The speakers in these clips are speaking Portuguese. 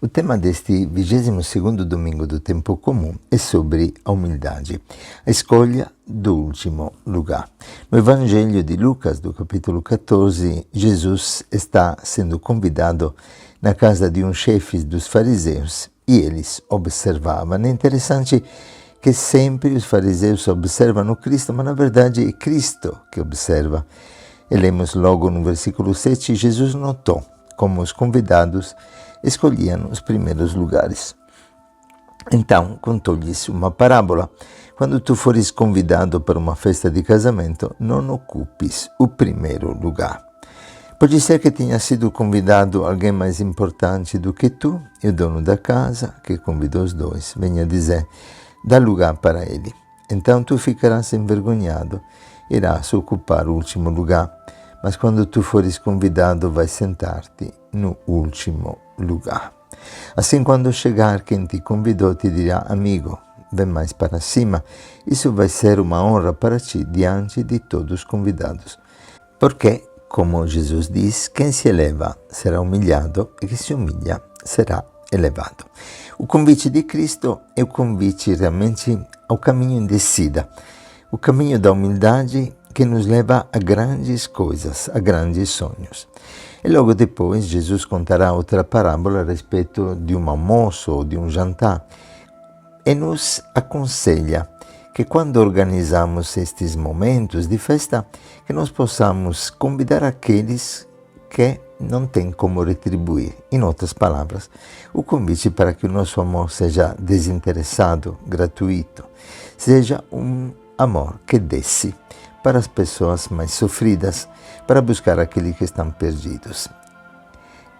O tema deste 22º domingo do tempo comum é sobre a humildade, a escolha do último lugar. No Evangelho de Lucas, do capítulo 14, Jesus está sendo convidado na casa de um chefe dos fariseus e eles observavam. É interessante que sempre os fariseus observam o Cristo, mas na verdade é Cristo que observa. E lemos logo no versículo 7, Jesus notou como os convidados escolhiam os primeiros lugares. Então, contou-lhes uma parábola. Quando tu fores convidado para uma festa de casamento, não ocupes o primeiro lugar. Pode ser que tenha sido convidado alguém mais importante do que tu, e o dono da casa, que convidou os dois, venha dizer, dá lugar para ele. Então tu ficarás envergonhado, irás ocupar o último lugar. Mas quando tu fores convidado, vai sentar-te no último lugar. Assim, quando chegar quem te convidou, te dirá, amigo, vem mais para cima. Isso vai ser uma honra para ti diante de todos os convidados. Porque, como Jesus diz, quem se eleva será humilhado e quem se humilha será elevado. O convite de Cristo é o convite realmente ao caminho em descida, o caminho da humildade que nos leva a grandes coisas, a grandes sonhos. E logo depois Jesus contará outra parábola a respeito de um almoço ou de um jantar e nos aconselha que quando organizamos estes momentos de festa, que nós possamos convidar aqueles que não têm como retribuir. Em outras palavras, o convite para que o nosso amor seja desinteressado, gratuito, seja um amor que desce para as pessoas mais sofridas, para buscar aqueles que estão perdidos.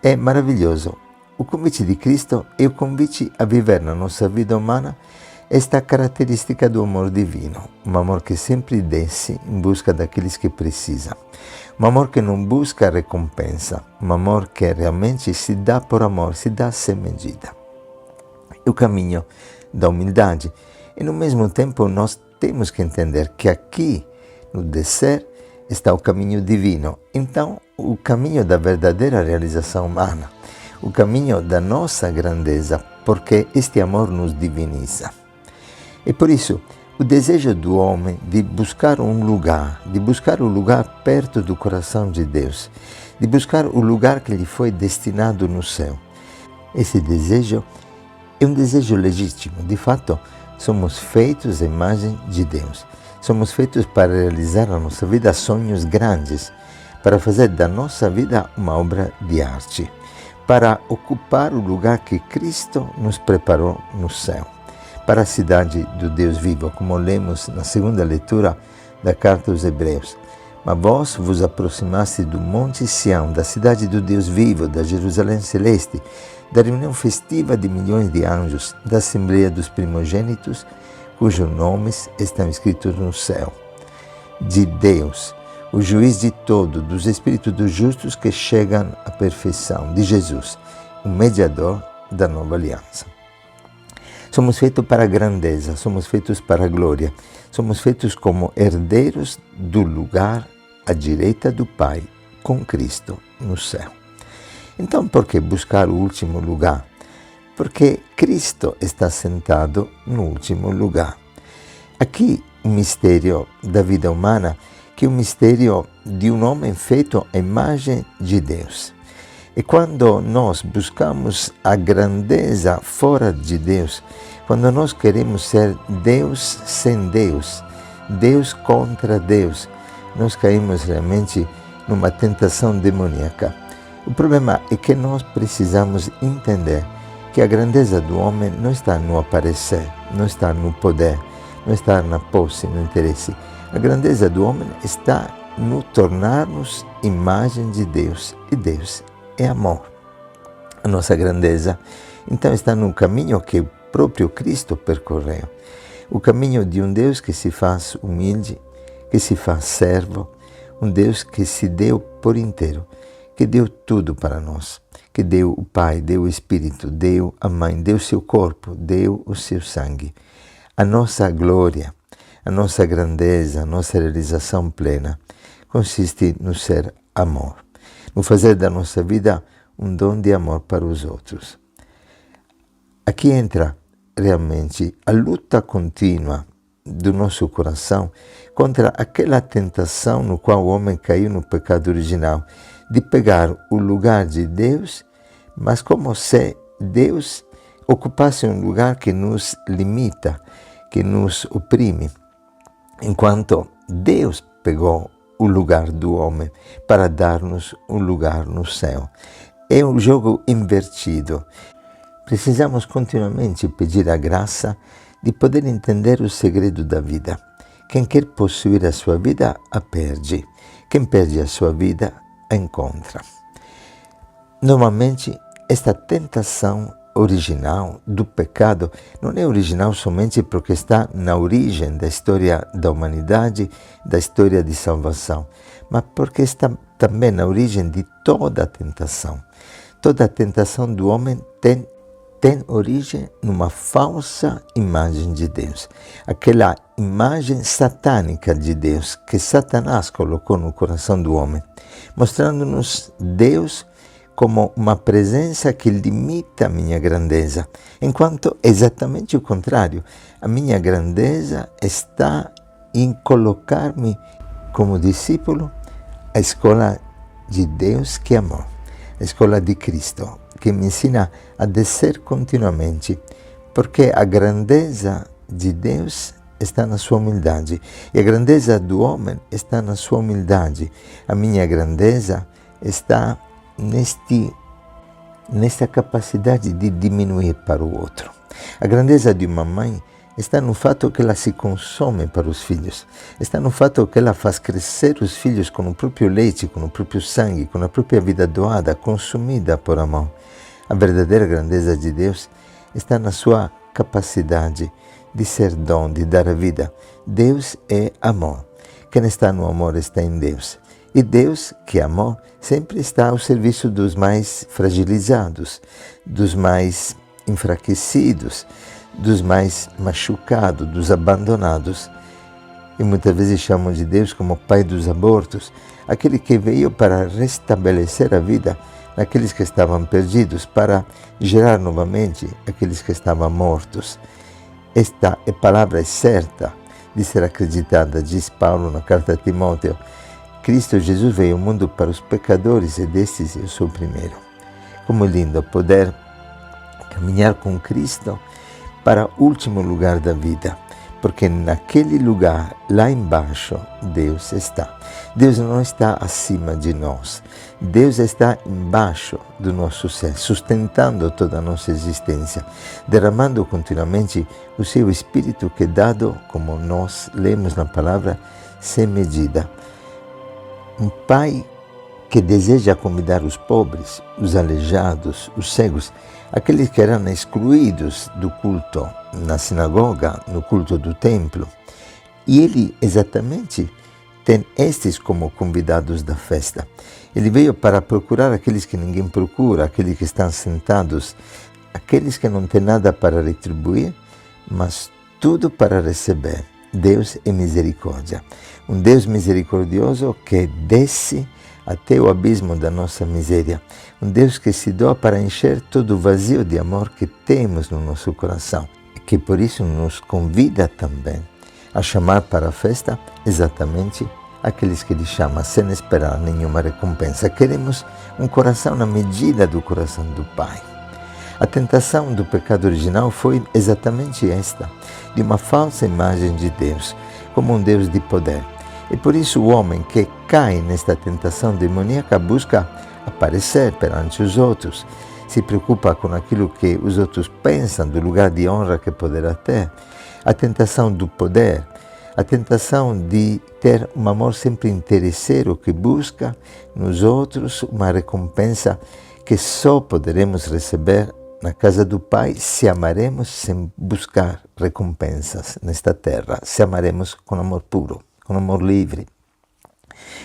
É maravilhoso. O convite de Cristo é o convite a viver na nossa vida humana esta característica do amor divino, um amor que sempre desce em busca daqueles que precisam, um amor que não busca recompensa, um amor que realmente se dá por amor, se dá sem medida. É o caminho da humildade e, no mesmo tempo, nós temos que entender que aqui, no descer, está o caminho divino. Então, o caminho da verdadeira realização humana, o caminho da nossa grandeza, porque este amor nos diviniza. E por isso, o desejo do homem de buscar um lugar, de buscar o lugar perto do coração de Deus, de buscar o lugar que lhe foi destinado no céu. Esse desejo é um desejo legítimo. De fato, somos feitos à imagem de Deus. Somos feitos para realizar na nossa vida sonhos grandes, para fazer da nossa vida uma obra de arte, para ocupar o lugar que Cristo nos preparou no céu, para a cidade do Deus vivo, como lemos na segunda leitura da carta aos Hebreus. Mas vós vos aproximaste do Monte Sião, da cidade do Deus vivo, da Jerusalém celeste, da reunião festiva de milhões de anjos, da Assembleia dos primogênitos, cujos nomes estão escritos no céu, de Deus, o juiz de todo, dos espíritos dos justos que chegam à perfeição, de Jesus, o mediador da nova aliança. Somos feitos para a grandeza, somos feitos para a glória, somos feitos como herdeiros do lugar à direita do Pai, com Cristo no céu. Então, por que buscar o último lugar? Porque Cristo está sentado no último lugar. Aqui, o mistério da vida humana, que é o mistério de um homem feito à imagem de Deus. E quando nós buscamos a grandeza fora de Deus, quando nós queremos ser Deus sem Deus, Deus contra Deus, nós caímos realmente numa tentação demoníaca. O problema é que nós precisamos entender que a grandeza do homem não está no aparecer, não está no poder, não está na posse, no interesse. A grandeza do homem está no tornar-nos imagem de Deus, e Deus é amor. A nossa grandeza, então, está no caminho que o próprio Cristo percorreu, o caminho de um Deus que se faz humilde, que se faz servo, um Deus que se deu por inteiro, que deu tudo para nós, que deu o Pai, deu o Espírito, deu a Mãe, deu o seu corpo, deu o seu sangue. A nossa glória, a nossa grandeza, a nossa realização plena consiste no ser amor, no fazer da nossa vida um dom de amor para os outros. Aqui entra realmente a luta contínua do nosso coração contra aquela tentação no qual o homem caiu no pecado original, de pegar o lugar de Deus, mas como se Deus ocupasse um lugar que nos limita, que nos oprime, enquanto Deus pegou o lugar do homem para dar-nos um lugar no céu. É um jogo invertido. Precisamos continuamente pedir a graça de poder entender o segredo da vida. Quem quer possuir a sua vida, a perde. Quem perde a sua vida, a encontra. Normalmente, esta tentação original do pecado não é original somente porque está na origem da história da humanidade, da história de salvação, mas porque está também na origem de toda a tentação. Toda a tentação do homem tem origem numa falsa imagem de Deus. Aquela imagem satânica de Deus que Satanás colocou no coração do homem, mostrando-nos Deus como uma presença que limita a minha grandeza, enquanto é exatamente o contrário. A minha grandeza está em colocar-me como discípulo à escola de Deus que amou, a escola de Cristo, que me ensina a descer continuamente, porque a grandeza de Deus está na sua humildade e a grandeza do homem está na sua humildade. A minha grandeza está nesta capacidade de diminuir para o outro. A grandeza de uma mãe está no fato que ela se consome para os filhos, está no fato que ela faz crescer os filhos com o próprio leite, com o próprio sangue, com a própria vida doada, consumida por amor. A verdadeira grandeza de Deus está na sua capacidade de ser dom, de dar a vida. Deus é amor. Quem está no amor está em Deus. E Deus, que é amor, sempre está ao serviço dos mais fragilizados, dos mais enfraquecidos, dos mais machucados, dos abandonados. E muitas vezes chamam de Deus como Pai dos abortos, aquele que veio para restabelecer a vida naqueles que estavam perdidos, para gerar novamente aqueles que estavam mortos. Esta palavra é certa de ser acreditada, diz Paulo na carta a Timóteo. Cristo Jesus veio ao mundo para os pecadores e destes eu sou o primeiro. Como lindo poder caminhar com Cristo para o último lugar da vida, porque naquele lugar, lá embaixo, Deus está. Deus não está acima de nós. Deus está embaixo do nosso ser, sustentando toda a nossa existência, derramando continuamente o seu Espírito que é dado, como nós lemos na palavra, sem medida. Um pai que deseja convidar os pobres, os aleijados, os cegos, aqueles que eram excluídos do culto na sinagoga, no culto do templo. E ele exatamente tem estes como convidados da festa. Ele veio para procurar aqueles que ninguém procura, aqueles que estão sentados, aqueles que não têm nada para retribuir, mas tudo para receber. Deus é misericórdia. Um Deus misericordioso que desce até o abismo da nossa miséria. Um Deus que se doa para encher todo o vazio de amor que temos no nosso coração. E que por isso nos convida também a chamar para a festa exatamente aqueles que Ele chama sem esperar nenhuma recompensa. Queremos um coração na medida do coração do Pai. A tentação do pecado original foi exatamente esta, de uma falsa imagem de Deus, como um Deus de poder. E por isso o homem que cai nesta tentação demoníaca busca aparecer perante os outros, se preocupa com aquilo que os outros pensam do lugar de honra que poderá ter. A tentação do poder, a tentação de ter um amor sempre interesseiro que busca nos outros uma recompensa que só poderemos receber na casa do Pai se amaremos sem buscar recompensas nesta terra, se amaremos com amor puro, com amor livre,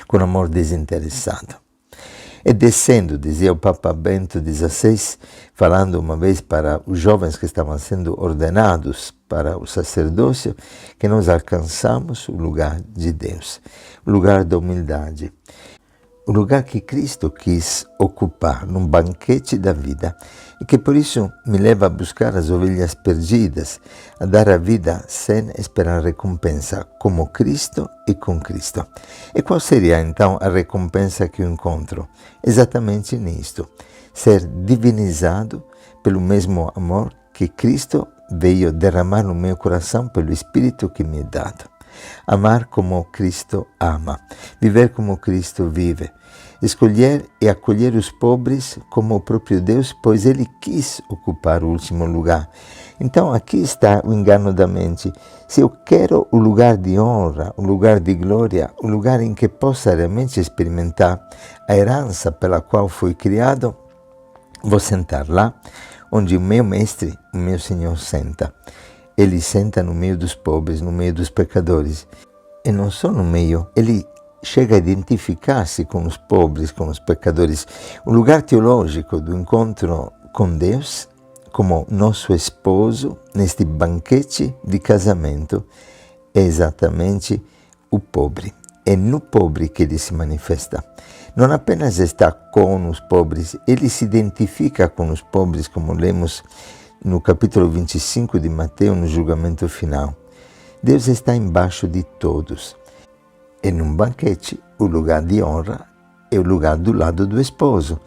com amor desinteressado. E descendo, dizia o Papa Bento XVI, falando uma vez para os jovens que estavam sendo ordenados para o sacerdócio, que nós alcançamos o lugar de Deus, o lugar da humildade, o lugar que Cristo quis ocupar num banquete da vida, e que por isso me leva a buscar as ovelhas perdidas, a dar a vida sem esperar recompensa, como Cristo e com Cristo. E qual seria então a recompensa que eu encontro? Exatamente nisto: ser divinizado pelo mesmo amor que Cristo veio derramar no meu coração pelo Espírito que me é dado. Amar como Cristo ama, viver como Cristo vive, escolher e acolher os pobres como o próprio Deus, pois Ele quis ocupar o último lugar. Então aqui está o engano da mente. Se eu quero o lugar de honra, o lugar de glória, o lugar em que possa realmente experimentar a herança pela qual fui criado, vou sentar lá onde o meu mestre, o meu Senhor, senta. Ele senta no meio dos pobres, no meio dos pecadores. E não só no meio, ele chega a identificar-se com os pobres, com os pecadores. O lugar teológico do encontro com Deus, como nosso esposo, neste banquete de casamento, é exatamente o pobre. É no pobre que ele se manifesta. Não apenas está com os pobres, ele se identifica com os pobres, como lemos no capítulo 25 de Mateus, no julgamento final. Deus está embaixo de todos. E num banquete, o lugar de honra é o lugar do lado do esposo.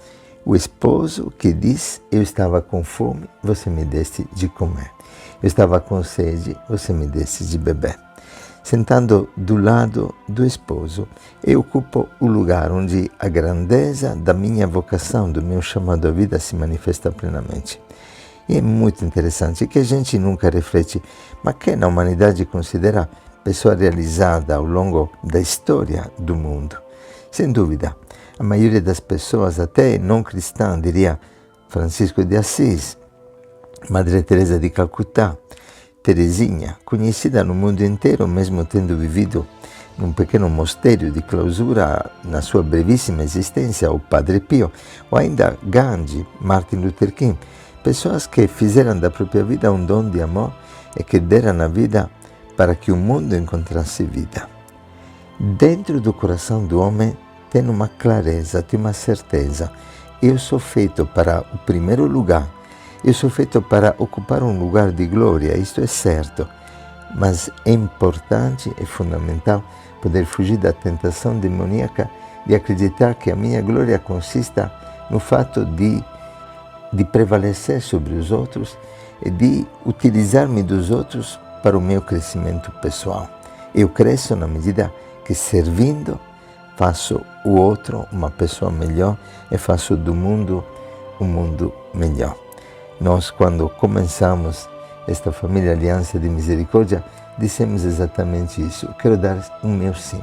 O esposo que diz: eu estava com fome, você me deste de comer. Eu estava com sede, você me deste de beber. Sentando do lado do esposo, eu ocupo o lugar onde a grandeza da minha vocação, do meu chamado à vida se manifesta plenamente. E é muito interessante que a gente nunca reflete, mas que na humanidade considera pessoa realizada ao longo da história do mundo. Sem dúvida, a maioria das pessoas, até não cristã, diria Francisco de Assis, Madre Teresa de Calcutá, Teresinha, conhecida no mundo inteiro, mesmo tendo vivido num pequeno mosteiro de clausura na sua brevíssima existência, o Padre Pio, ou ainda Gandhi, Martin Luther King, pessoas que fizeram da própria vida um dom de amor e que deram a vida para que o mundo encontrasse vida. Dentro do coração do homem tem uma clareza, tem uma certeza. Eu sou feito para o primeiro lugar. Eu sou feito para ocupar um lugar de glória, isto é certo. Mas é importante, é fundamental, poder fugir da tentação demoníaca de acreditar que a minha glória consista no fato de prevalecer sobre os outros e de utilizar-me dos outros para o meu crescimento pessoal. Eu cresço na medida que, servindo, faço o outro uma pessoa melhor e faço do mundo um mundo melhor. Nós, quando começamos esta família Aliança de Misericórdia, dissemos exatamente isso. Quero dar o meu sim,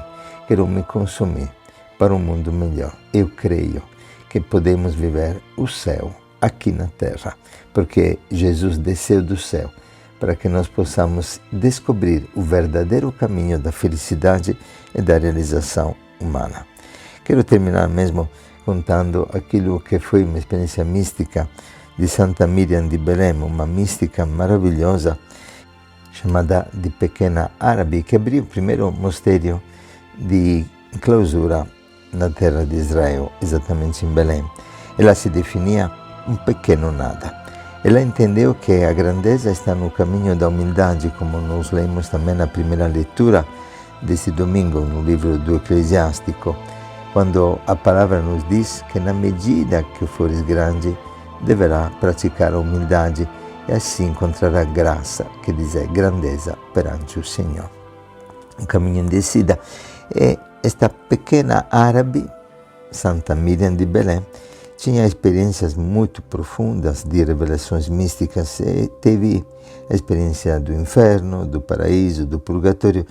quero me consumir para um mundo melhor. Eu creio que podemos viver o céu aqui na terra, porque Jesus desceu do céu para que nós possamos descobrir o verdadeiro caminho da felicidade e da realização humana. Quero terminar mesmo contando aquilo que foi uma experiência mística de Santa Miriam de Belém, uma mística maravilhosa chamada de Pequena Árabe, que abriu o primeiro mosteiro de clausura na terra de Israel, exatamente em Belém. Ela se definia um pequeno nada. Ela entendeu que a grandeza está no caminho da humildade, como nós lemos também na primeira leitura desse domingo, no livro do Eclesiástico, quando a palavra nos diz que na medida que fores grande, deverá praticar a humildade e assim encontrará graça, que diz grandeza perante o Senhor. Um caminho em descida. E esta pequena árabe, Santa Miriam de Belém, tinha experiências muito profundas de revelações místicas e teve a experiência do inferno, do paraíso, do purgatório.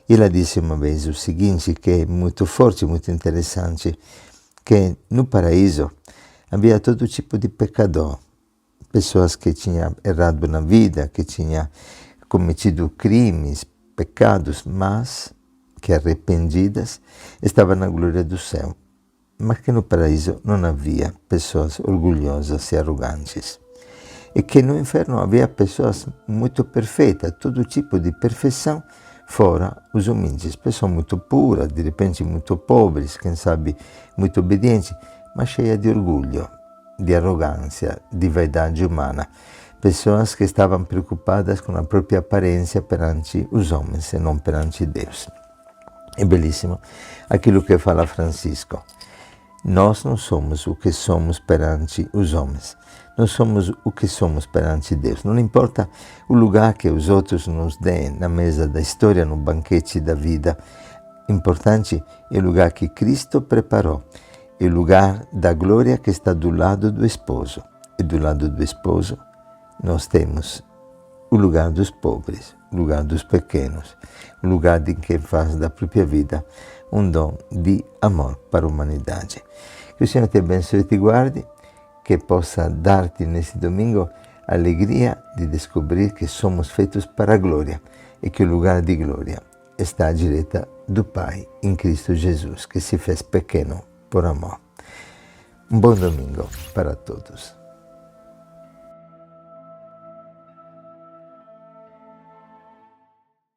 E ela disse uma vez o seguinte, que é muito forte, muito interessante, que no paraíso havia todo tipo de pecador, pessoas que tinham errado na vida, que tinham cometido crimes, pecados, mas que arrependidas estavam na glória do céu. Mas que no paraíso não havia pessoas orgulhosas e arrogantes. E que no inferno havia pessoas muito perfeitas, todo tipo de perfeição, fora os humildes, pessoas muito puras, de repente muito pobres, quem sabe muito obedientes, mas cheias de orgulho, de arrogância, de vaidade humana. Pessoas que estavam preocupadas com a própria aparência perante os homens e não perante Deus. É belíssimo aquilo que fala Francisco. Nós não somos o que somos perante os homens. Nós somos o que somos perante Deus. Não importa o lugar que os outros nos deem na mesa da história, no banquete da vida. Importante é o lugar que Cristo preparou. É o lugar da glória que está do lado do esposo. E do lado do esposo nós temos o lugar dos pobres, o lugar dos pequenos, o lugar de quem faz da própria vida um dom de amor para a humanidade. Que o Senhor te abençoe e te guarde, que possa dar-te nesse domingo a alegria de descobrir que somos feitos para a glória e que o lugar de glória está à direita do Pai em Cristo Jesus, que se fez pequeno por amor. Um bom domingo para todos.